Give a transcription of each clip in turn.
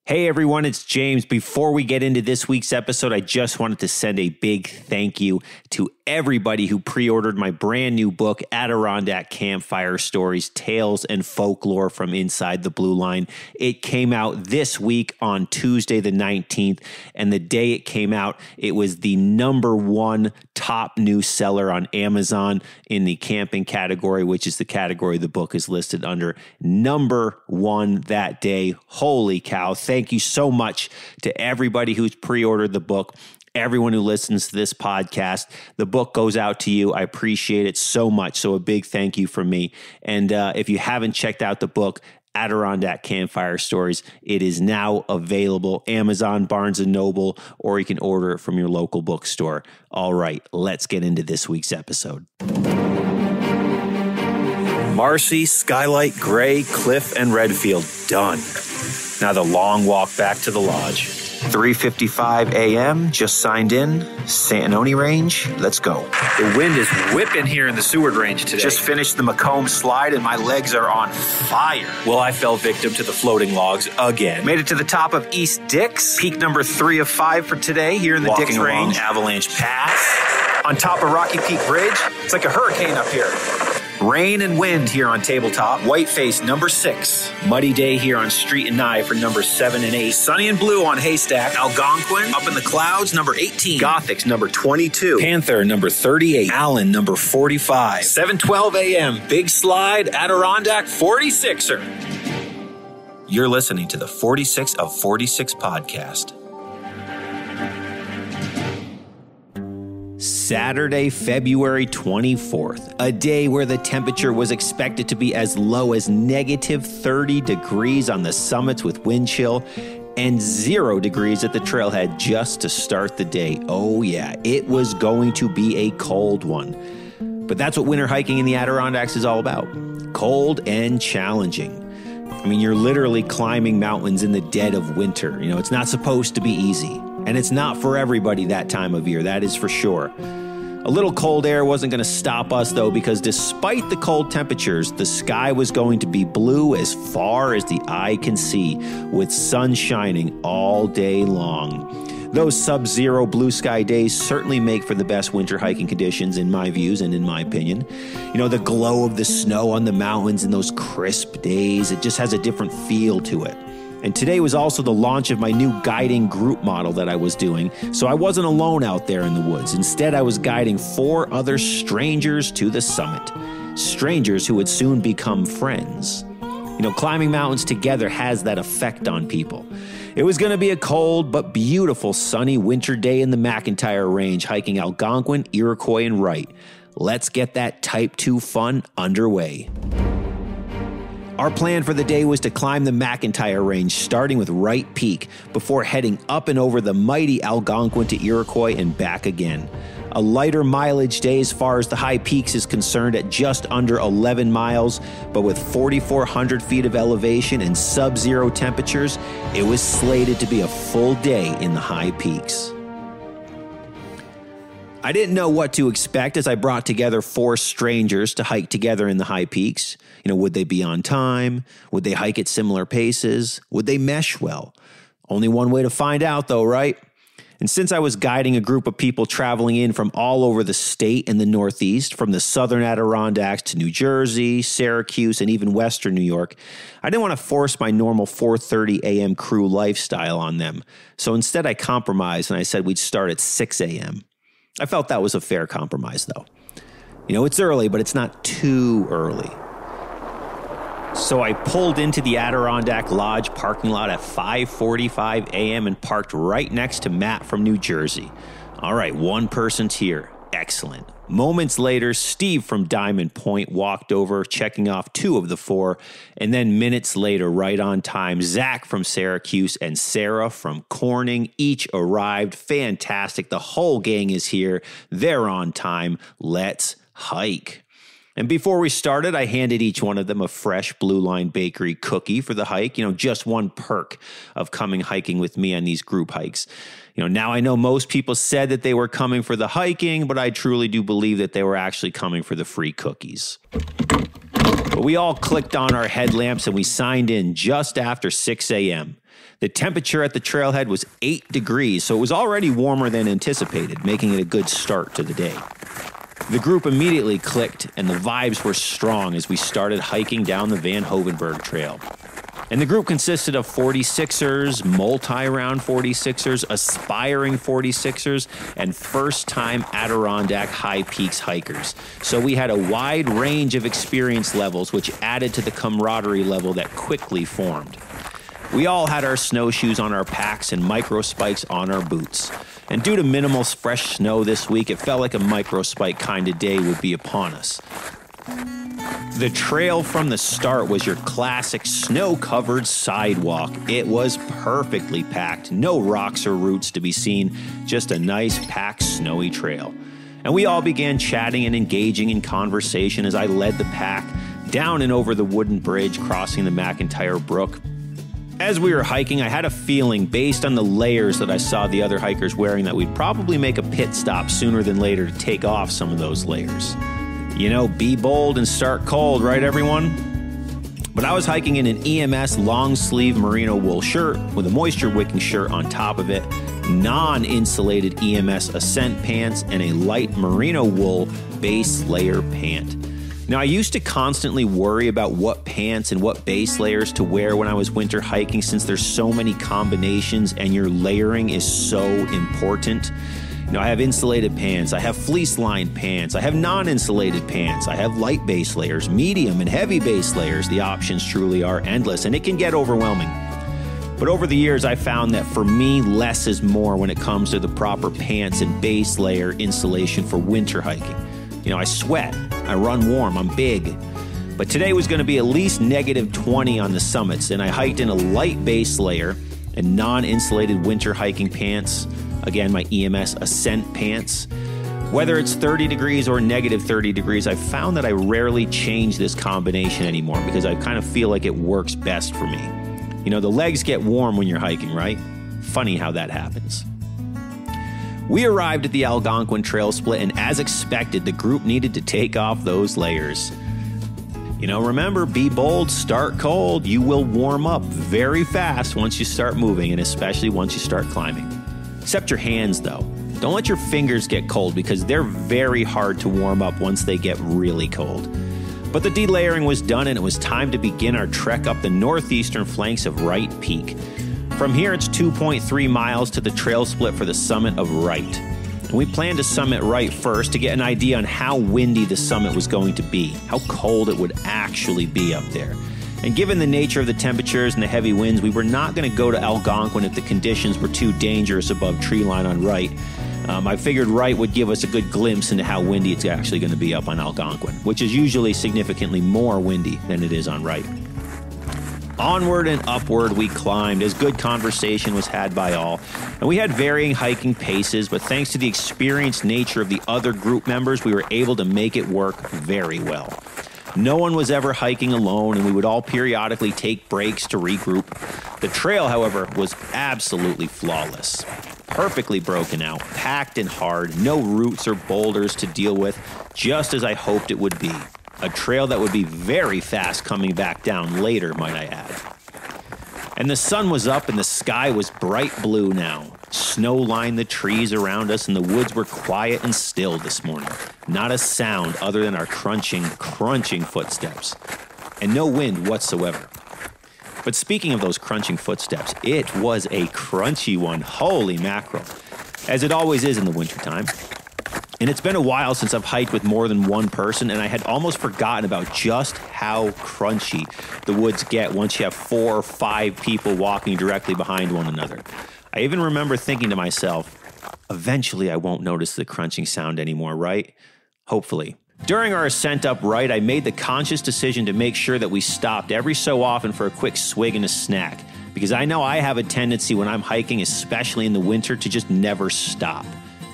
Hey everyone, it's James. Before we get into this week's episode, I just wanted to send a big thank you to everybody who pre-ordered my brand new book, Adirondack Campfire Stories, Tales and Folklore from Inside the Blue Line. It came out this week on Tuesday the 19th, and the day it came out, it was the #1 top new seller on Amazon in the camping category, which is the category the book is listed under. #1 that day. Holy cow. Thank you so much to everybody who's pre-ordered the book, everyone who listens to this podcast. The book goes out to you. I appreciate it so much. So a big thank you from me. And if you haven't checked out the book, Adirondack Campfire Stories, it is now available Amazon, Barnes & Noble, or you can order it from your local bookstore. All right, let's get into this week's episode. Marcy, Skylight, Gray, Cliff, and Redfield, done. Now the long walk back to the lodge. 3:55 a.m., just signed in, Macintyre Range, let's go. The wind is whipping here in the Seward Range today. Just finished the Macomb slide and my legs are on fire. Well, I fell victim to the floating logs again. Made it to the top of East Dix, peak number 3 of 5 for today here in the Dix Range. Avalanche Pass. On top of Rocky Peak Bridge, it's like a hurricane up here. Rain and wind here on Tabletop. Whiteface, number 6. Muddy day here on Street and Nye for number 7 and 8. Sunny and blue on Haystack. Algonquin, up in the clouds, number 18. Gothics, number 22. Panther, number 38. Allen, number 45. 7:12 a.m. Big slide, Adirondack 46er. You're listening to the 46 of 46 podcast. Saturday, February 24th, a day where the temperature was expected to be as low as -30 degrees on the summits with wind chill and 0 degrees at the trailhead just to start the day. Oh yeah, it was going to be a cold one. But that's what winter hiking in the Adirondacks is all about. Cold and challenging. I mean, you're literally climbing mountains in the dead of winter. You know, it's not supposed to be easy. And it's not for everybody that time of year, that is for sure. A little cold air wasn't going to stop us, though, because despite the cold temperatures, the sky was going to be blue as far as the eye can see, with sun shining all day long. Those Subzero blue sky days certainly make for the best winter hiking conditions in my views and in my opinion. You know, the glow of the snow on the mountains and those crisp days, it just has a different feel to it. And today was also the launch of my new guiding group model that I was doing, so I wasn't alone out there in the woods. Instead, I was guiding 4 other strangers to the summit. Strangers who would soon become friends. You know, climbing mountains together has that effect on people. It was going to be a cold but beautiful sunny winter day in the Macintyre Range, hiking Algonquin, Iroquois, and Wright. Let's get that Type 2 fun underway. Our plan for the day was to climb the Macintyre Range, starting with Wright Peak, before heading up and over the mighty Algonquin to Iroquois and back again. A lighter mileage day as far as the high peaks is concerned at just under 11 miles, but with 4,400 feet of elevation and sub-zero temperatures, it was slated to be a full day in the high peaks. I didn't know what to expect as I brought together 4 strangers to hike together in the high peaks. You know, would they be on time? Would they hike at similar paces? Would they mesh well? Only one way to find out though, right? And since I was guiding a group of people traveling in from all over the state and the Northeast, from the southern Adirondacks to New Jersey, Syracuse, and even Western New York, I didn't want to force my normal 4:30 a.m. crew lifestyle on them. So instead I compromised and I said we'd start at 6 a.m. I felt that was a fair compromise, though. You know, it's early, but it's not too early. So I pulled into the Adirondack Lodge parking lot at 5:45 a.m. and parked right next to Matt from New Jersey. All right, one person's here. Excellent. Moments later, Steve from Diamond Point walked over, checking off 2 of the 4. And then minutes later, right on time, Zach from Syracuse and Sarah from Corning each arrived. Fantastic. The whole gang is here. They're on time. Let's hike. And before we started, I handed each one of them a fresh Blue Line Bakery cookie for the hike. You know, just one perk of coming hiking with me on these group hikes. You know, now I know most people said that they were coming for the hiking, but I truly do believe that they were actually coming for the free cookies. But we all clicked on our headlamps and we signed in just after 6 a.m. The temperature at the trailhead was 8 degrees, so it was already warmer than anticipated, making it a good start to the day. The group immediately clicked, and the vibes were strong as we started hiking down the Van Hovenberg Trail. And the group consisted of 46ers, multi-round 46ers, aspiring 46ers, and first-time Adirondack High Peaks hikers. So we had a wide range of experience levels, which added to the camaraderie level that quickly formed. We all had our snowshoes on our packs and micro spikes on our boots. And due to minimal fresh snow this week, it felt like a micro spike kind of day would be upon us. The trail from the start was your classic snow-covered sidewalk. It was perfectly packed, no rocks or roots to be seen, just a nice packed snowy trail. And we all began chatting and engaging in conversation as I led the pack down and over the wooden bridge crossing the Macintyre Brook. As we were hiking, I had a feeling, based on the layers that I saw the other hikers wearing, that we'd probably make a pit stop sooner than later to take off some of those layers. You know, be bold and start cold, right everyone? But I was hiking in an EMS long-sleeve merino wool shirt with a moisture-wicking shirt on top of it, non-insulated EMS Ascent pants, and a light merino wool base layer pant. Now, I used to constantly worry about what pants and what base layers to wear when I was winter hiking, since there's so many combinations and your layering is so important. You know, I have insulated pants, I have fleece-lined pants, I have non-insulated pants, I have light base layers, medium and heavy base layers. The options truly are endless, and it can get overwhelming. But over the years, I found that for me, less is more when it comes to the proper pants and base layer insulation for winter hiking. You know, I sweat, I run warm, I'm big. But today was going to be at least -20 on the summits, and I hiked in a light base layer and non-insulated winter hiking pants. Again, my EMS Ascent pants. Whether it's 30 degrees or -30 degrees, I've found that I rarely change this combination anymore because I kind of feel like it works best for me. You know, the legs get warm when you're hiking, right? Funny how that happens. We arrived at the Algonquin trail split, and as expected, the group needed to take off those layers. You know, remember, be bold, start cold. You will warm up very fast once you start moving, and especially once you start climbing. Except your hands, though. Don't let your fingers get cold because they're very hard to warm up once they get really cold. But the delayering was done, and it was time to begin our trek up the northeastern flanks of Wright Peak. From here, it's 2.3 miles to the trail split for the summit of Wright. And we planned to summit Wright first to get an idea on how windy the summit was going to be, how cold it would actually be up there. And given the nature of the temperatures and the heavy winds, we were not going to go to Algonquin if the conditions were too dangerous above treeline on Wright. I figured Wright would give us a good glimpse into how windy it's actually going to be up on Algonquin, which is usually significantly more windy than it is on Wright. Onward and upward we climbed as good conversation was had by all, and we had varying hiking paces, but thanks to the experienced nature of the other group members, we were able to make it work very well. No one was ever hiking alone, and we would all periodically take breaks to regroup. The trail, however, was absolutely flawless. Perfectly broken out, packed and hard, no roots or boulders to deal with, just as I hoped it would be. A trail that would be very fast coming back down later, might I add. And the sun was up and the sky was bright blue now. Snow lined the trees around us and the woods were quiet and still this morning. Not a sound other than our crunching footsteps. And no wind whatsoever. But speaking of those crunching footsteps, it was a crunchy one. Holy mackerel. As it always is in the wintertime. And it's been a while since I've hiked with more than one person, and I had almost forgotten about just how crunchy the woods get once you have 4 or 5 people walking directly behind one another. I even remember thinking to myself, eventually I won't notice the crunching sound anymore, right? Hopefully. During our ascent up Wright, I made the conscious decision to make sure that we stopped every so often for a quick swig and a snack, because I know I have a tendency when I'm hiking, especially in the winter, to just never stop.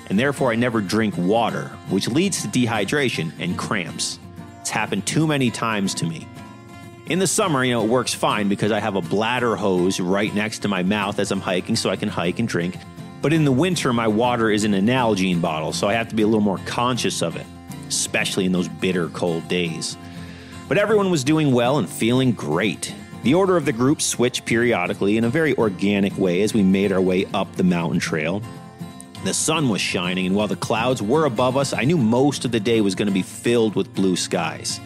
And therefore I never drink water, which leads to dehydration and cramps. It's happened too many times to me. In the summer, it works fine because I have a bladder hose right next to my mouth as I'm hiking so I can hike and drink. But in the winter, my water is in an Nalgene bottle, so I have to be a little more conscious of it, especially in those bitter cold days. But everyone was doing well and feeling great. The order of the group switched periodically in a very organic way as we made our way up the mountain trail. The sun was shining, and while the clouds were above us, I knew most of the day was going to be filled with blue skies.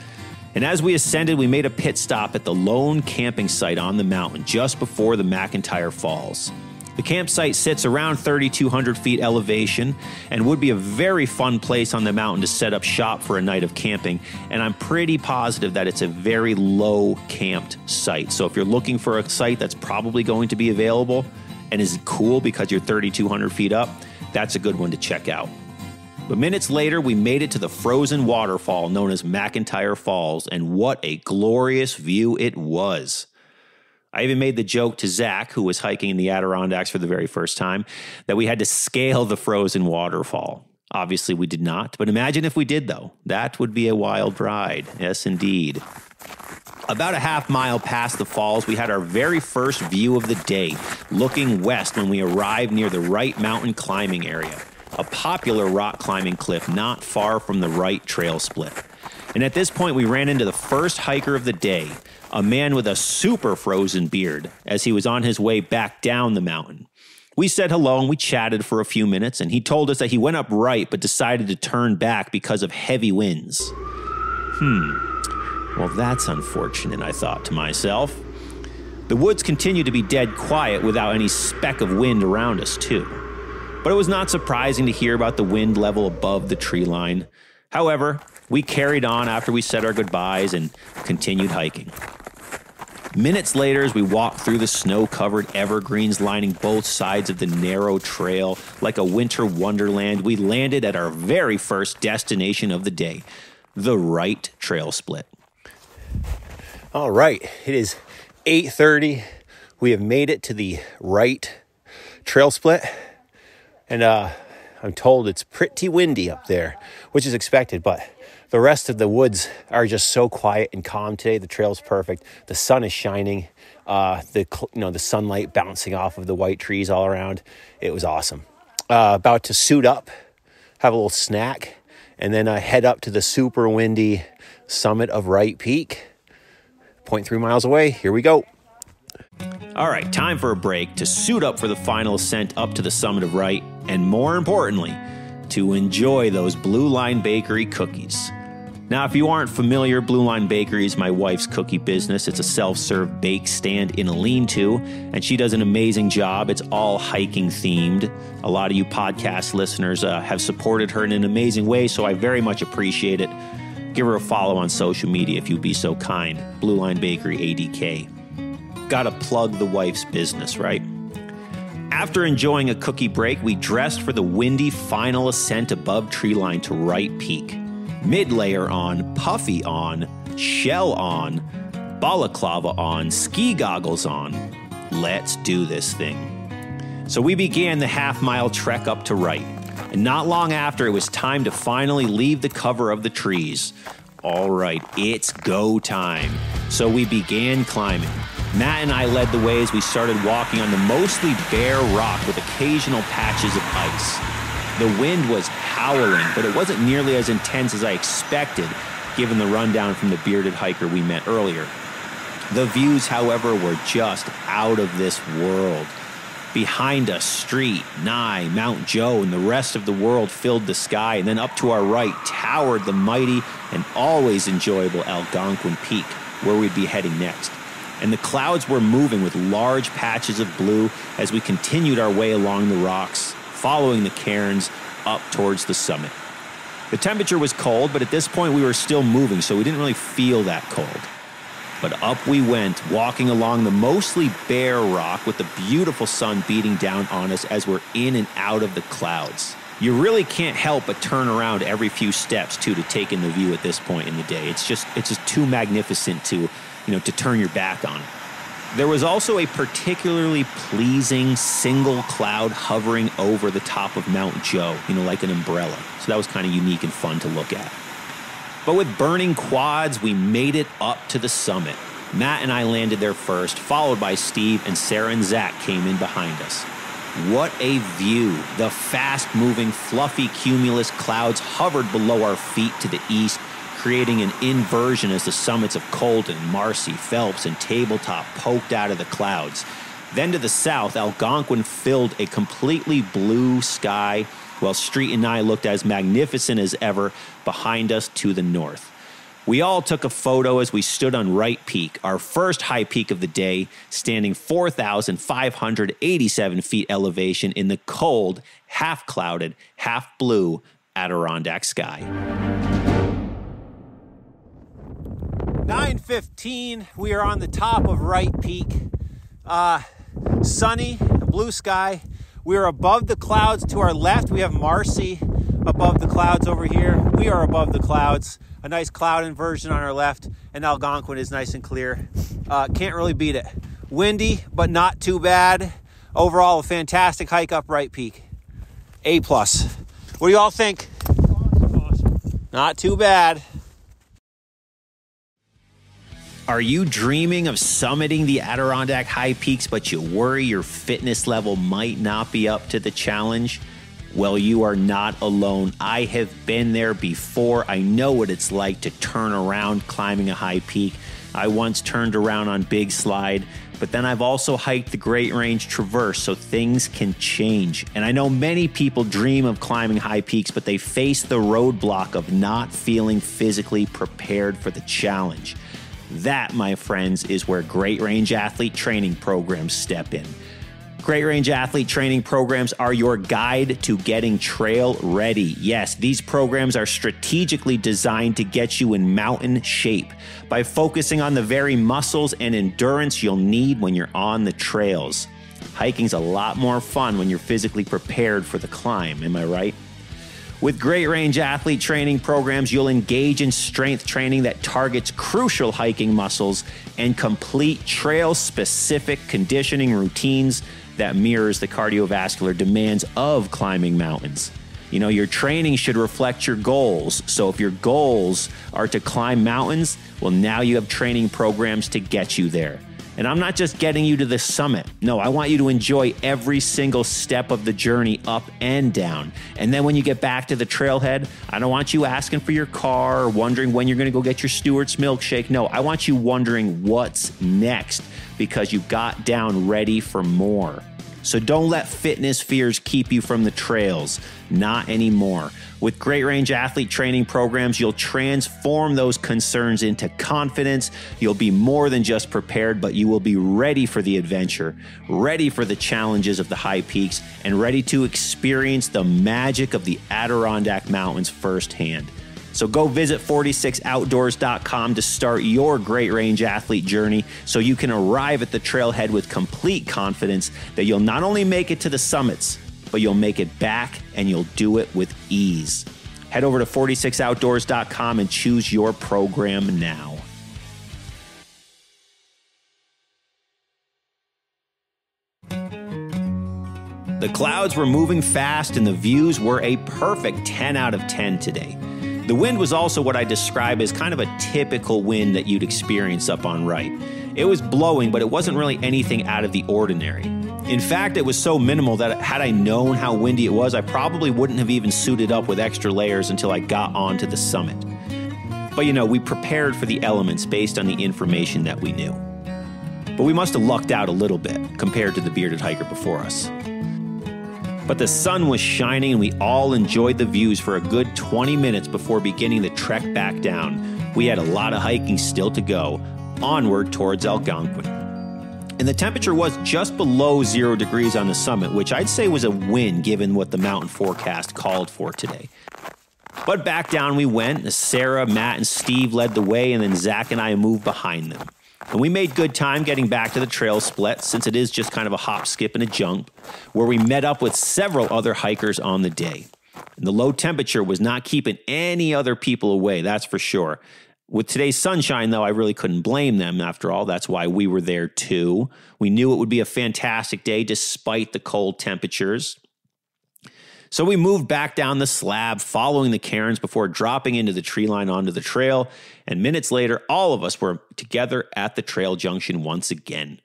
And as we ascended, we made a pit stop at the lone camping site on the mountain just before the Macintyre Falls. The campsite sits around 3,200 feet elevation and would be a very fun place on the mountain to set up shop for a night of camping, and I'm pretty positive that it's a very low camped site. So if you're looking for a site that's probably going to be available and is cool because you're 3,200 feet up, that's a good one to check out. But minutes later, we made it to the frozen waterfall known as Macintyre Falls, and what a glorious view it was. I even made the joke to Zach, who was hiking in the Adirondacks for the very first time, that we had to scale the frozen waterfall. Obviously, we did not, but imagine if we did, though. That would be a wild ride. Yes, indeed. About a half mile past the falls, we had our very first view of the day, looking west when we arrived near the Wright mountain climbing area, a popular rock climbing cliff not far from the Wright trail split. And at this point, we ran into the first hiker of the day, a man with a super frozen beard, as he was on his way back down the mountain. We said hello and we chatted for a few minutes, and he told us that he went up right but decided to turn back because of heavy winds. Well, that's unfortunate, I thought to myself. The woods continued to be dead quiet without any speck of wind around us, too. But it was not surprising to hear about the wind level above the tree line. However, we carried on after we said our goodbyes and continued hiking. Minutes later, as we walked through the snow-covered evergreens lining both sides of the narrow trail like a winter wonderland, we landed at our very first destination of the day, the Wright trail split. All right, it is 8:30. We have made it to the Wright trail split, and I'm told it's pretty windy up there, which is expected, but the rest of the woods are just so quiet and calm today. The trail's perfect. The sun is shining. The sunlight bouncing off of the white trees all around. It was awesome. About to suit up, have a little snack, and then head up to the super windy summit of Wright Peak. 0.3 miles away. Here we go. All right, time for a break to suit up for the final ascent up to the summit of Wright, and more importantly, to enjoy those Blue Line Bakery cookies. Now, if you aren't familiar, Blue Line Bakery is my wife's cookie business. It's a self-serve bake stand in a lean-to, and she does an amazing job. It's all hiking themed. A lot of you podcast listeners have supported her in an amazing way, so I very much appreciate it. Give her a follow on social media if you'd be so kind. Blue Line Bakery, ADK. Gotta plug the wife's business, right? After enjoying a cookie break, we dressed for the windy final ascent above treeline to Wright Peak. Mid-layer on, puffy on, shell on, balaclava on, ski goggles on. Let's do this thing. So we began the half-mile trek up to Wright, and not long after, it was time to finally leave the cover of the trees. All right, it's go time. So we began climbing. Matt and I led the way as we started walking on the mostly bare rock with occasional patches of ice. The wind was howling, but it wasn't nearly as intense as I expected, given the rundown from the bearded hiker we met earlier. The views, however, were just out of this world. Behind us, Street, Nye, Mount Joe, and the rest of the world filled the sky, and then up to our right towered the mighty and always enjoyable Algonquin Peak, where we'd be heading next. And the clouds were moving with large patches of blue as we continued our way along the rocks, following the cairns up towards the summit. The temperature was cold, but at this point we were still moving, so we didn't really feel that cold. But up we went, walking along the mostly bare rock with the beautiful sun beating down on us as we're in and out of the clouds. You really can't help but turn around every few steps, too, to take in the view at this point in the day. It's just too magnificent to turn your back on. There was also a particularly pleasing single cloud hovering over the top of Mount Joe, like an umbrella. So that was kind of unique and fun to look at. But with burning quads, we made it up to the summit. Matt and I landed there first, followed by Steve, and Sarah and Zach came in behind us. What a view. The fast-moving, fluffy cumulus clouds hovered below our feet to the east, creating an inversion as the summits of Colden, Marcy, Phelps, and Tabletop poked out of the clouds. Then to the south, Algonquin filled a completely blue sky, while Street and I looked as magnificent as ever behind us to the north. We all took a photo as we stood on Wright Peak, our first high peak of the day, standing 4,587 feet elevation in the cold, half-clouded, half-blue Adirondack sky. 9:15, we are on the top of Wright Peak. Sunny, blue sky. We are above the clouds. To our left, we have Marcy above the clouds over here. We are above the clouds. A nice cloud inversion on our left, and Algonquin is nice and clear. Can't really beat it. Windy, but not too bad. Overall, a fantastic hike up Wright Peak. A+. What do you all think? Awesome. Not too bad. Are you dreaming of summiting the Adirondack high peaks, but you worry your fitness level might not be up to the challenge? Well, you are not alone. I have been there before. I know what it's like to turn around climbing a high peak. I once turned around on Big Slide, but then I've also hiked the Great Range Traverse, so things can change. And I know many people dream of climbing high peaks, but they face the roadblock of not feeling physically prepared for the challenge. That, my friends, is where Great Range Athlete Training Programs step in. Great Range Athlete Training Programs are your guide to getting trail ready. Yes, these programs are strategically designed to get you in mountain shape by focusing on the very muscles and endurance you'll need when you're on the trails. Hiking's a lot more fun when you're physically prepared for the climb, am I right? With Great Range Athlete Training Programs, you'll engage in strength training that targets crucial hiking muscles and complete trail-specific conditioning routines that mirrors the cardiovascular demands of climbing mountains. You know, your training should reflect your goals. So if your goals are to climb mountains, well, now you have training programs to get you there. And I'm not just getting you to the summit. No, I want you to enjoy every single step of the journey up and down. And then when you get back to the trailhead, I don't want you asking for your car or wondering when you're going to go get your Stewart's milkshake. No, I want you wondering what's next because you got down ready for more. So don't let fitness fears keep you from the trails. Not anymore. With Great Range Athlete Training Programs, you'll transform those concerns into confidence. You'll be more than just prepared, but you will be ready for the adventure, ready for the challenges of the high peaks, and ready to experience the magic of the Adirondack Mountains firsthand. So go visit 46outdoors.com to start your Great Range Athlete journey so you can arrive at the trailhead with complete confidence that you'll not only make it to the summits, but you'll make it back and you'll do it with ease. Head over to 46outdoors.com and choose your program now. The clouds were moving fast and the views were a perfect 10 out of 10 today. The wind was also what I describe as kind of a typical wind that you'd experience up on Wright. It was blowing, but it wasn't really anything out of the ordinary. In fact, it was so minimal that had I known how windy it was, I probably wouldn't have even suited up with extra layers until I got onto the summit. But you know, we prepared for the elements based on the information that we knew. But we must have lucked out a little bit compared to the bearded hiker before us. But the sun was shining and we all enjoyed the views for a good 20 minutes before beginning the trek back down. We had a lot of hiking still to go, onward towards Algonquin. And the temperature was just below 0 degrees on the summit, which I'd say was a win given what the mountain forecast called for today. But back down we went. Sarah, Matt, and Steve led the way, and then Zach and I moved behind them. And we made good time getting back to the trail split, since it is just kind of a hop, skip, and a jump, where we met up with several other hikers on the day. And the low temperature was not keeping any other people away, that's for sure. With today's sunshine, though, I really couldn't blame them. After all, that's why we were there too. We knew it would be a fantastic day despite the cold temperatures. So we moved back down the slab, following the cairns before dropping into the tree line onto the trail. And minutes later, all of us were together at the trail junction once again.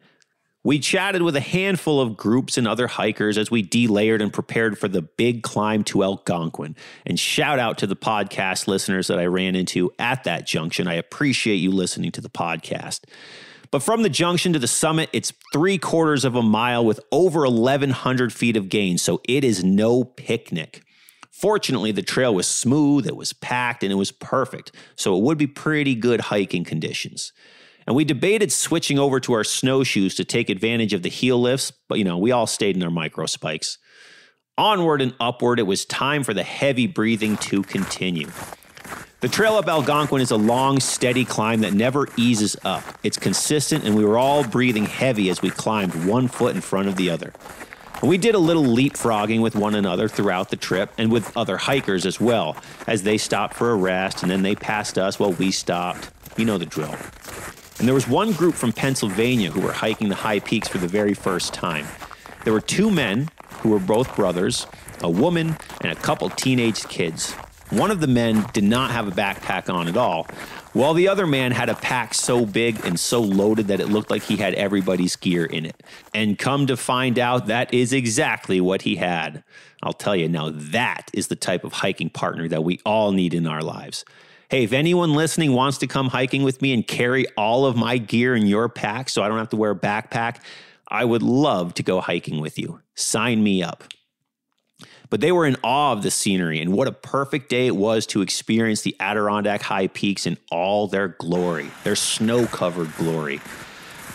We chatted with a handful of groups and other hikers as we delayered and prepared for the big climb to Algonquin. And shout out to the podcast listeners that I ran into at that junction. I appreciate you listening to the podcast. But from the junction to the summit, it's 3/4 of a mile with over 1,100 feet of gain, so it is no picnic. Fortunately, the trail was smooth, it was packed, and it was perfect, so it would be pretty good hiking conditions. And we debated switching over to our snowshoes to take advantage of the heel lifts, but we all stayed in our micro spikes. Onward and upward, it was time for the heavy breathing to continue. The trail up Algonquin is a long, steady climb that never eases up. It's consistent, and we were all breathing heavy as we climbed one foot in front of the other. And we did a little leapfrogging with one another throughout the trip, and with other hikers as well, as they stopped for a rest, and then they passed us while we stopped. You know the drill. And there was one group from Pennsylvania who were hiking the high peaks for the very first time. There were 2 men who were both brothers, a woman, and a couple teenage kids. One of the men did not have a backpack on at all, while the other man had a pack so big and so loaded that it looked like he had everybody's gear in it. And come to find out, that is exactly what he had. I'll tell you now, that is the type of hiking partner that we all need in our lives. Hey, if anyone listening wants to come hiking with me and carry all of my gear in your pack so I don't have to wear a backpack, I would love to go hiking with you. Sign me up. But they were in awe of the scenery, and what a perfect day it was to experience the Adirondack high peaks in all their glory, their snow-covered glory.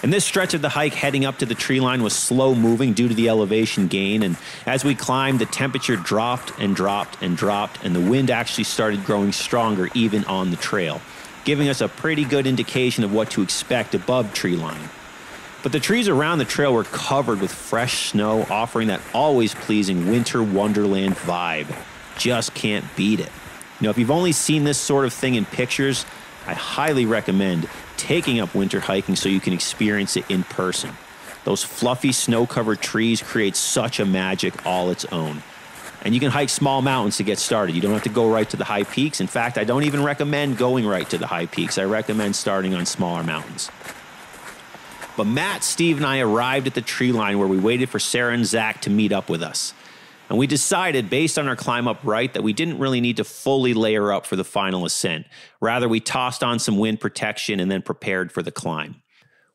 And this stretch of the hike heading up to the tree line was slow moving due to the elevation gain, and as we climbed, the temperature dropped and dropped and dropped, and the wind actually started growing stronger even on the trail, giving us a pretty good indication of what to expect above tree line. But the trees around the trail were covered with fresh snow, offering that always pleasing winter wonderland vibe. Just can't beat it. If you've only seen this sort of thing in pictures, I highly recommend taking up winter hiking so you can experience it in person. Those fluffy snow-covered trees create such a magic all its own. And you can hike small mountains to get started. You don't have to go right to the high peaks. In fact, I don't even recommend going right to the high peaks. I recommend starting on smaller mountains. But Matt, Steve, and I arrived at the tree line where we waited for Sarah and Zach to meet up with us. And we decided, based on our climb up Wright, that we didn't really need to fully layer up for the final ascent. Rather, we tossed on some wind protection and then prepared for the climb.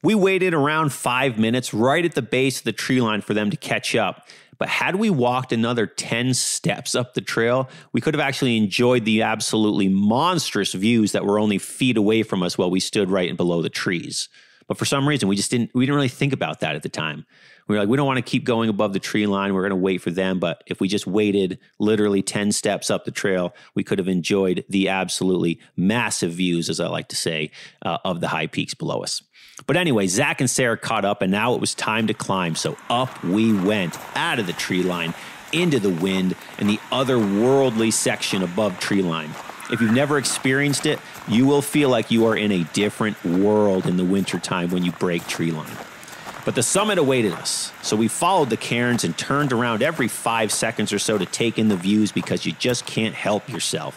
We waited around 5 minutes right at the base of the tree line for them to catch up. But had we walked another 10 steps up the trail, we could have actually enjoyed the absolutely monstrous views that were only feet away from us while we stood right below the trees. But for some reason, we didn't really think about that at the time. We were like, we don't want to keep going above the tree line. We're going to wait for them. But if we just waited literally 10 steps up the trail, we could have enjoyed the absolutely massive views, as I like to say, of the high peaks below us. But anyway, Zach and Sarah caught up, and now it was time to climb. So up we went, out of the tree line, into the wind, and the otherworldly section above tree line. If you've never experienced it, you will feel like you are in a different world in the wintertime when you break tree line. But the summit awaited us, so we followed the cairns and turned around every 5 seconds or so to take in the views because you just can't help yourself.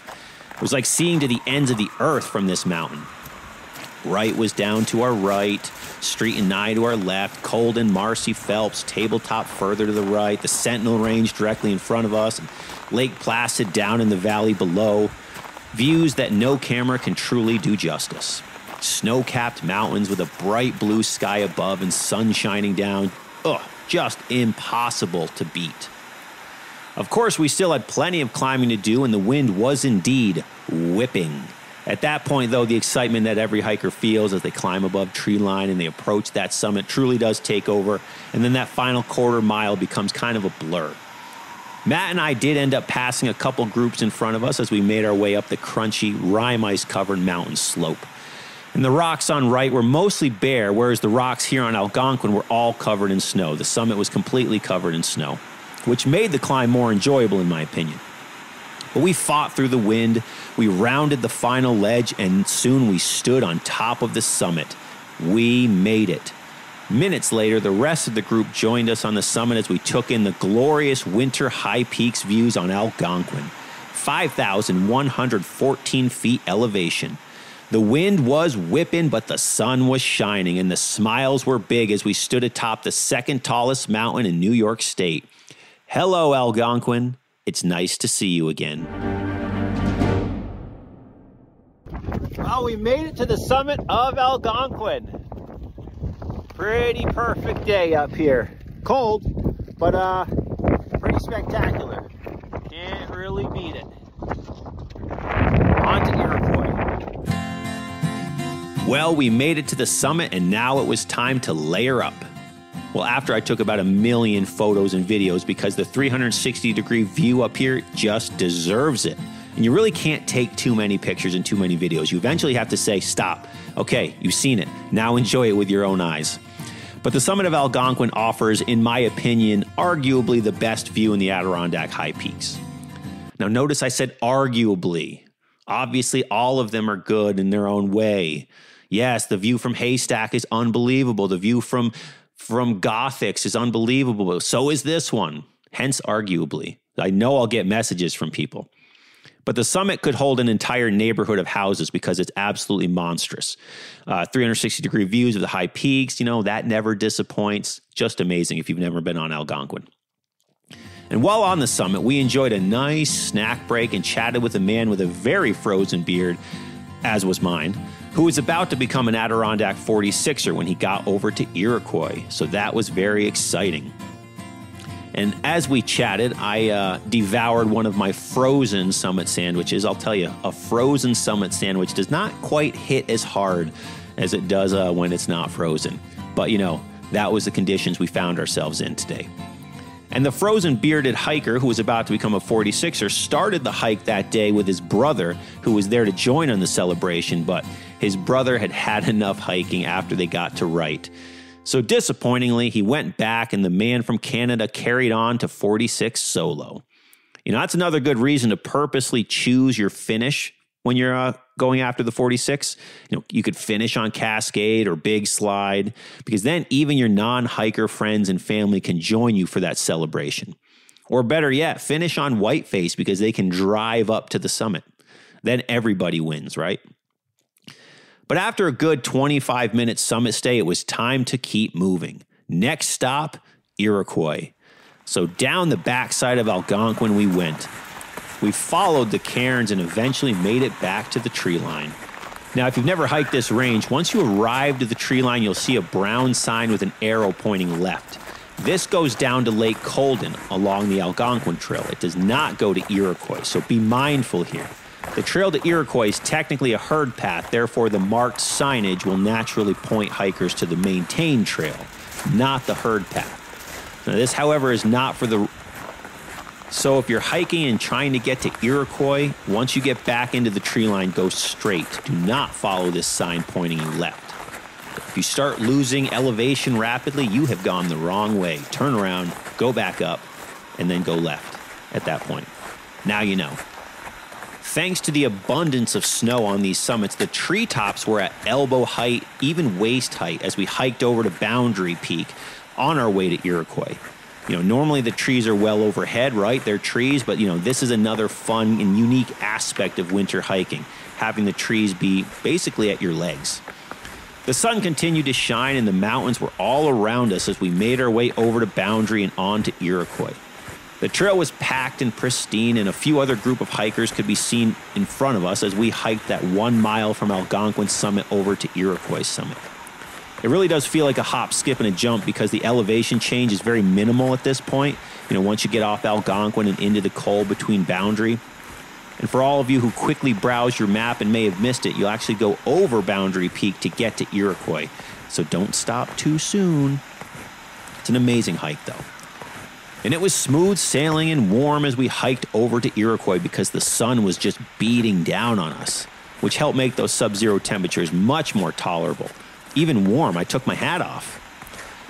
It was like seeing to the ends of the earth from this mountain. Wright was down to our right, Street and Nye to our left, Cold and Marcy Phelps, Tabletop further to the right, the Sentinel Range directly in front of us, and Lake Placid down in the valley below. Views that no camera can truly do justice. Snow-capped mountains with a bright blue sky above and sun shining down. Just impossible to beat. Of course, we still had plenty of climbing to do, and the wind was indeed whipping. At that point, though, the excitement that every hiker feels as they climb above tree line and they approach that summit truly does take over, and then that final quarter mile becomes kind of a blur. Matt and I did end up passing a couple groups in front of us as we made our way up the crunchy, rime ice-covered mountain slope. And the rocks on Wright were mostly bare, whereas the rocks here on Algonquin were all covered in snow. The summit was completely covered in snow, which made the climb more enjoyable in my opinion. But we fought through the wind, we rounded the final ledge, and soon we stood on top of the summit. We made it. Minutes later, the rest of the group joined us on the summit as we took in the glorious winter high peaks views on Algonquin. 5,114 feet elevation. The wind was whipping, but the sun was shining, and the smiles were big as we stood atop the second tallest mountain in New York State. Hello, Algonquin. It's nice to see you again. Well, we made it to the summit of Algonquin. Pretty perfect day up here. Cold, but pretty spectacular. Can't really beat it. On to Iroquois. Well, we made it to the summit, and now it was time to layer up. Well, after I took about 1 million photos and videos, because the 360-degree view up here just deserves it. And you really can't take too many pictures and too many videos. You eventually have to say, stop. Okay, you've seen it. Now enjoy it with your own eyes. But the summit of Algonquin offers, in my opinion, arguably the best view in the Adirondack high peaks. Now notice I said arguably. Obviously, all of them are good in their own way. Yes, the view from Haystack is unbelievable. The view from Gothics is unbelievable. So is this one. Hence, arguably. I know I'll get messages from people. But the summit could hold an entire neighborhood of houses because it's absolutely monstrous. 360-degree views of the high peaks, that never disappoints. Just amazing if you've never been on Algonquin. And while on the summit, we enjoyed a nice snack break and chatted with a man with a very frozen beard, as was mine, who was about to become an Adirondack 46er when he got over to Iroquois. So that was very exciting. And as we chatted, I devoured one of my frozen summit sandwiches. I'll tell you, a frozen summit sandwich does not quite hit as hard as it does when it's not frozen. But, that was the conditions we found ourselves in today. And the frozen bearded hiker who was about to become a 46er started the hike that day with his brother, who was there to join on the celebration, but his brother had had enough hiking after they got to Wright. So disappointingly, he went back and the man from Canada carried on to 46 solo. That's another good reason to purposely choose your finish when you're going after the 46. You could finish on Cascade or Big Slide, because then even your non-hiker friends and family can join you for that celebration. Or better yet, finish on Whiteface because they can drive up to the summit. Then everybody wins, right? But after a good 25-minute summit stay, it was time to keep moving. Next stop, Iroquois. So down the backside of Algonquin we went. We followed the cairns and eventually made it back to the tree line. Now, if you've never hiked this range, once you arrive to the tree line, you'll see a brown sign with an arrow pointing left. This goes down to Lake Colden along the Algonquin Trail. It does not go to Iroquois, so be mindful here. The trail to Iroquois is technically a herd path, therefore the marked signage will naturally point hikers to the maintained trail, not the herd path. Now, this, however, is not for the... So if you're hiking and trying to get to Iroquois, once you get back into the tree line, go straight. Do not follow this sign pointing you left. If you start losing elevation rapidly, you have gone the wrong way. Turn around, go back up, and then go left at that point. Now you know. Thanks to the abundance of snow on these summits, the treetops were at elbow height, even waist height, as we hiked over to Boundary Peak on our way to Iroquois. Normally the trees are well overhead, right? They're trees, but, this is another fun and unique aspect of winter hiking, having the trees be basically at your legs. The sun continued to shine and the mountains were all around us as we made our way over to Boundary and on to Iroquois. The trail was packed and pristine, and a few other group of hikers could be seen in front of us as we hiked that 1 mile from Algonquin summit over to Iroquois summit. It really does feel like a hop, skip, and a jump because the elevation change is very minimal at this point. Once you get off Algonquin and into the cold between Boundary. And for all of you who quickly browse your map and may have missed it, you'll actually go over Boundary Peak to get to Iroquois. So don't stop too soon. It's an amazing hike, though. And it was smooth sailing and warm as we hiked over to Iroquois because the sun was just beating down on us, which helped make those sub-zero temperatures much more tolerable. Even warm, I took my hat off.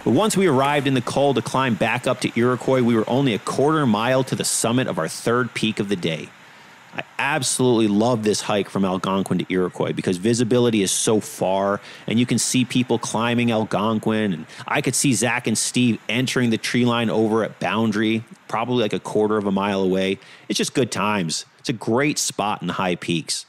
But once we arrived in the cold to climb back up to Iroquois, we were only a quarter mile to the summit of our third peak of the day. I absolutely love this hike from Algonquin to Iroquois because visibility is so far and you can see people climbing Algonquin, and I could see Zach and Steve entering the tree line over at Boundary, probably like a quarter of a mile away. It's just good times. It's a great spot in the high peaks.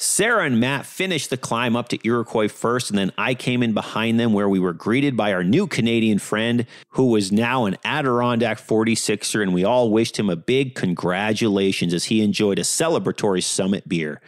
Sarah and Matt finished the climb up to Iroquois first, and then I came in behind them where we were greeted by our new Canadian friend who was now an Adirondack 46er, and we all wished him a big congratulations as he enjoyed a celebratory summit beer.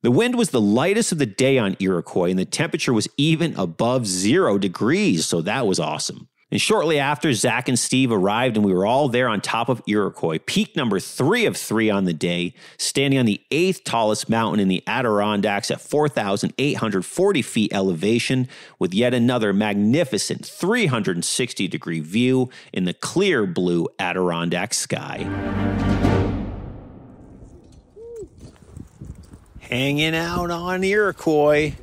The wind was the lightest of the day on Iroquois, and the temperature was even above 0 degrees, so that was awesome. And shortly after, Zach and Steve arrived, and we were all there on top of Iroquois, peak number 3 of 3 on the day, standing on the 8th tallest mountain in the Adirondacks at 4,840 feet elevation, with yet another magnificent 360-degree view in the clear blue Adirondack sky. Hanging out on Iroquois.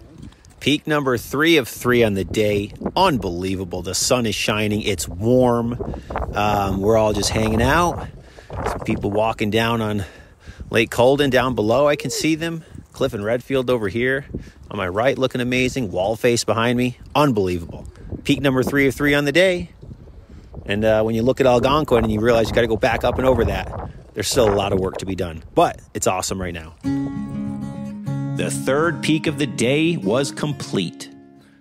Peak number 3 of 3 on the day. Unbelievable. The sun is shining. It's warm. We're all just hanging out. Some people walking down on Lake Colden down below. I can see them. Cliff and Redfield over here. On my right, looking amazing. Wall face behind me. Unbelievable. Peak number 3 of 3 on the day. And when you look at Algonquin and you realize you got to go back up and over that, there's still a lot of work to be done. But it's awesome right now. The third peak of the day was complete.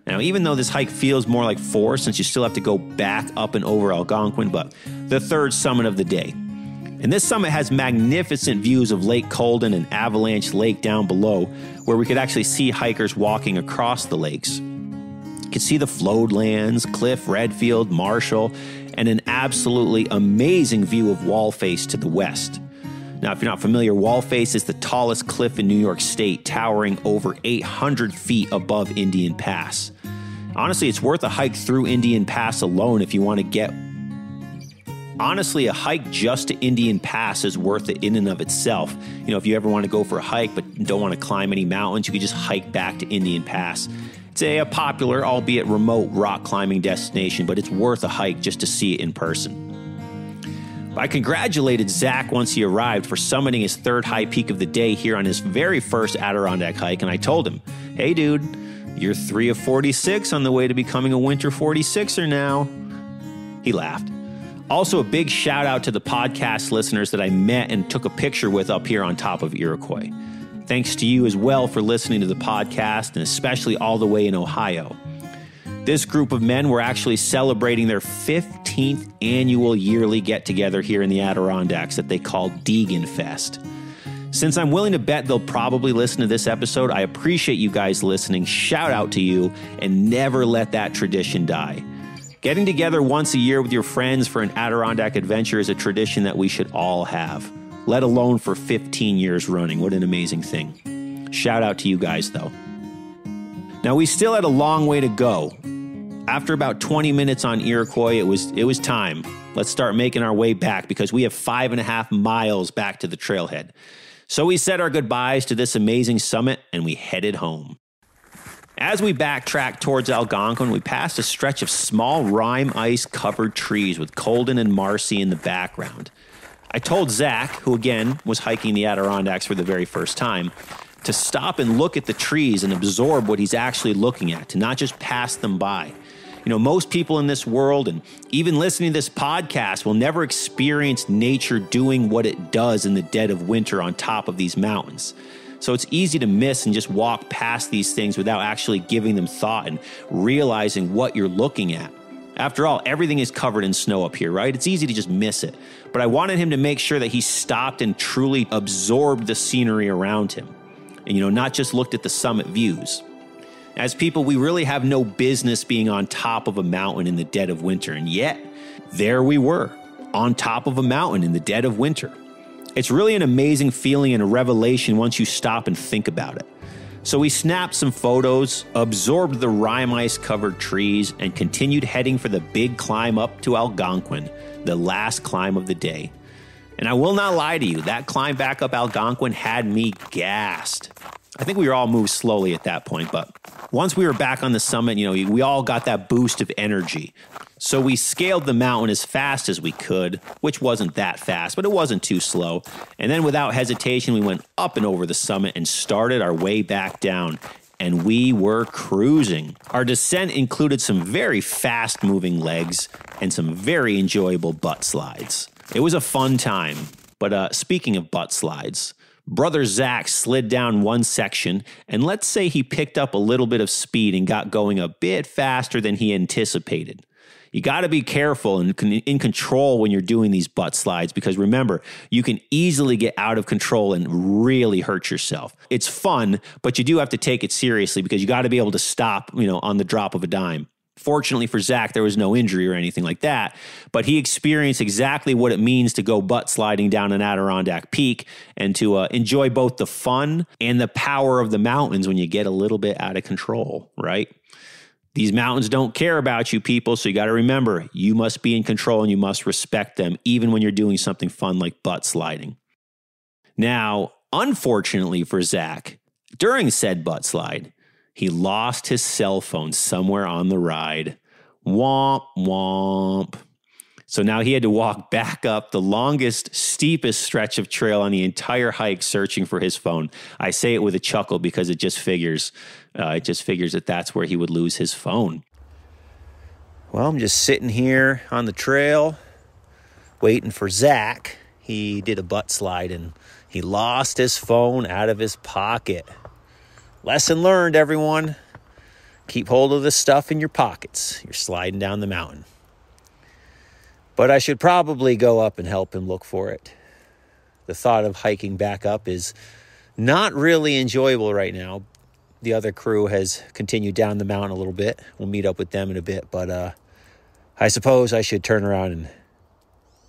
Now, even though this hike feels more like 4 since you still have to go back up and over Algonquin, but the third summit of the day. And this summit has magnificent views of Lake Colden and Avalanche Lake down below, where we could actually see hikers walking across the lakes. You could see the floodlands, Cliff, Redfield, Marshall, and an absolutely amazing view of Wall Face to the west. Now, if you're not familiar, Wall Face is the tallest cliff in New York State, towering over 800 feet above Indian Pass. Honestly, it's worth a hike through Indian Pass alone if you want to get... Honestly, a hike just to Indian Pass is worth it in and of itself. You know, if you ever want to go for a hike but don't want to climb any mountains, you could just hike back to Indian Pass. It's a popular, albeit remote, rock climbing destination, but it's worth a hike just to see it in person. I congratulated Zach once he arrived for summiting his third high peak of the day here on his very first Adirondack hike, and I told him, hey dude, you're 3 of 46 on the way to becoming a winter 46er now. He laughed. Also, a big shout out to the podcast listeners that I met and took a picture with up here on top of Iroquois. Thanks to you as well for listening to the podcast, and especially all the way in Ohio. This group of men were actually celebrating their 15th annual yearly get-together here in the Adirondacks that they call Deegan Fest. Since I'm willing to bet they'll probably listen to this episode, I appreciate you guys listening. Shout out to you, and never let that tradition die. Getting together once a year with your friends for an Adirondack adventure is a tradition that we should all have, let alone for 15 years running. What an amazing thing. Shout out to you guys, though. Now, we still had a long way to go. After about 20 minutes on Iroquois, it was time. Let's start making our way back because we have 5.5 miles back to the trailhead. So we said our goodbyes to this amazing summit and we headed home. As we backtracked towards Algonquin, we passed a stretch of small rime ice covered trees with Colden and Marcy in the background. I told Zach, who again was hiking the Adirondacks for the very first time, to stop and look at the trees and absorb what he's actually looking at, to not just pass them by. You know, most people in this world, and even listening to this podcast, will never experience nature doing what it does in the dead of winter on top of these mountains. So it's easy to miss and just walk past these things without actually giving them thought and realizing what you're looking at. After all, everything is covered in snow up here, right? It's easy to just miss it. But I wanted him to make sure that he stopped and truly absorbed the scenery around him. And, you know, not just looked at the summit views. As people, we really have no business being on top of a mountain in the dead of winter. And yet, there we were, on top of a mountain in the dead of winter. It's really an amazing feeling and a revelation once you stop and think about it. So we snapped some photos, absorbed the rime ice-covered trees, and continued heading for the big climb up to Algonquin, the last climb of the day. And I will not lie to you, that climb back up Algonquin had me gassed. I think we were all moved slowly at that point, but once we were back on the summit, you know, we all got that boost of energy. So we scaled the mountain as fast as we could, which wasn't that fast, but it wasn't too slow. And then without hesitation, we went up and over the summit and started our way back down. And we were cruising. Our descent included some very fast-moving legs and some very enjoyable butt slides. It was a fun time. But speaking of butt slides, Brother Zach slid down one section, and let's say he picked up a little bit of speed and got going a bit faster than he anticipated. You got to be careful and in control when you're doing these butt slides, because remember, you can easily get out of control and really hurt yourself. It's fun, but you do have to take it seriously because you got to be able to stop, on the drop of a dime. Fortunately for Zach, there was no injury or anything like that, but he experienced exactly what it means to go butt sliding down an Adirondack peak and to enjoy both the fun and the power of the mountains when you get a little bit out of control, right? These mountains don't care about you, people, so you got to remember, you must be in control and you must respect them, even when you're doing something fun like butt sliding. Now, unfortunately for Zach, during said butt slide, he lost his cell phone somewhere on the ride. Womp, womp. So now he had to walk back up the longest, steepest stretch of trail on the entire hike searching for his phone. I say it with a chuckle because it just figures that that's where he would lose his phone. Well, I'm just sitting here on the trail waiting for Zach. He did a butt slide and he lost his phone out of his pocket. Lesson learned, everyone. Keep hold of the stuff in your pockets. You're sliding down the mountain. But I should probably go up and help him look for it. The thought of hiking back up is not really enjoyable right now. The other crew has continued down the mountain a little bit. We'll meet up with them in a bit. But I suppose I should turn around and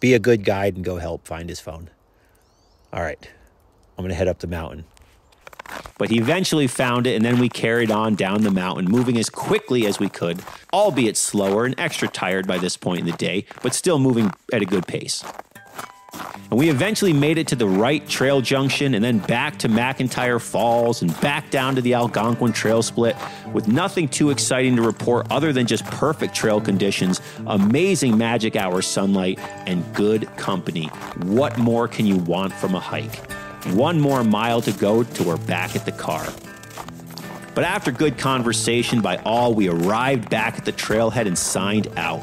be a good guide and go help find his phone. All right. I'm going to head up the mountain. But he eventually found it, and then we carried on down the mountain, moving as quickly as we could, albeit slower and extra tired by this point in the day, but still moving at a good pace. And we eventually made it to the Wright Trail Junction, and then back to Macintyre Falls, and back down to the Algonquin Trail Split, with nothing too exciting to report other than just perfect trail conditions, amazing magic hour sunlight, and good company. What more can you want from a hike? One more mile to go till we're back at the car. But after good conversation by all, we arrived back at the trailhead and signed out.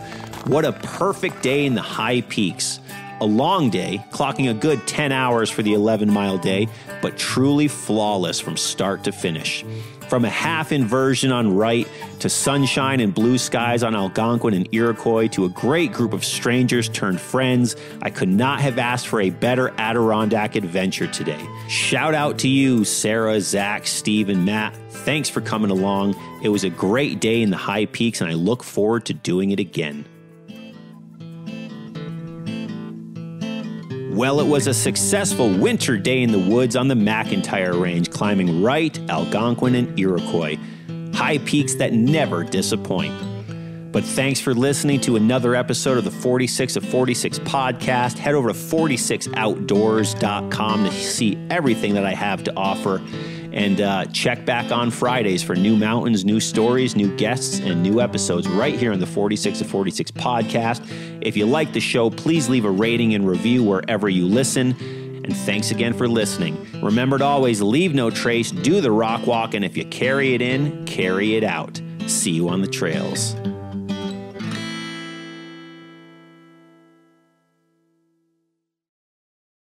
What a perfect day in the high peaks. A long day, clocking a good 10 hours for the 11-mile day, but truly flawless from start to finish. From a half inversion on Wright, to sunshine and blue skies on Algonquin and Iroquois, to a great group of strangers turned friends, I could not have asked for a better Adirondack adventure today. Shout out to you, Sarah, Zach, Steve, and Matt. Thanks for coming along. It was a great day in the high peaks, and I look forward to doing it again. Well, it was a successful winter day in the woods on the Macintyre Range, climbing Wright, Algonquin, and Iroquois. High peaks that never disappoint. But thanks for listening to another episode of the 46 of 46 podcast. Head over to 46outdoors.com to see everything that I have to offer. And check back on Fridays for new mountains, new stories, new guests, and new episodes right here on the 46 of 46 podcast. If you like the show, please leave a rating and review wherever you listen. And thanks again for listening. Remember to always leave no trace, do the rock walk, and if you carry it in, carry it out. See you on the trails.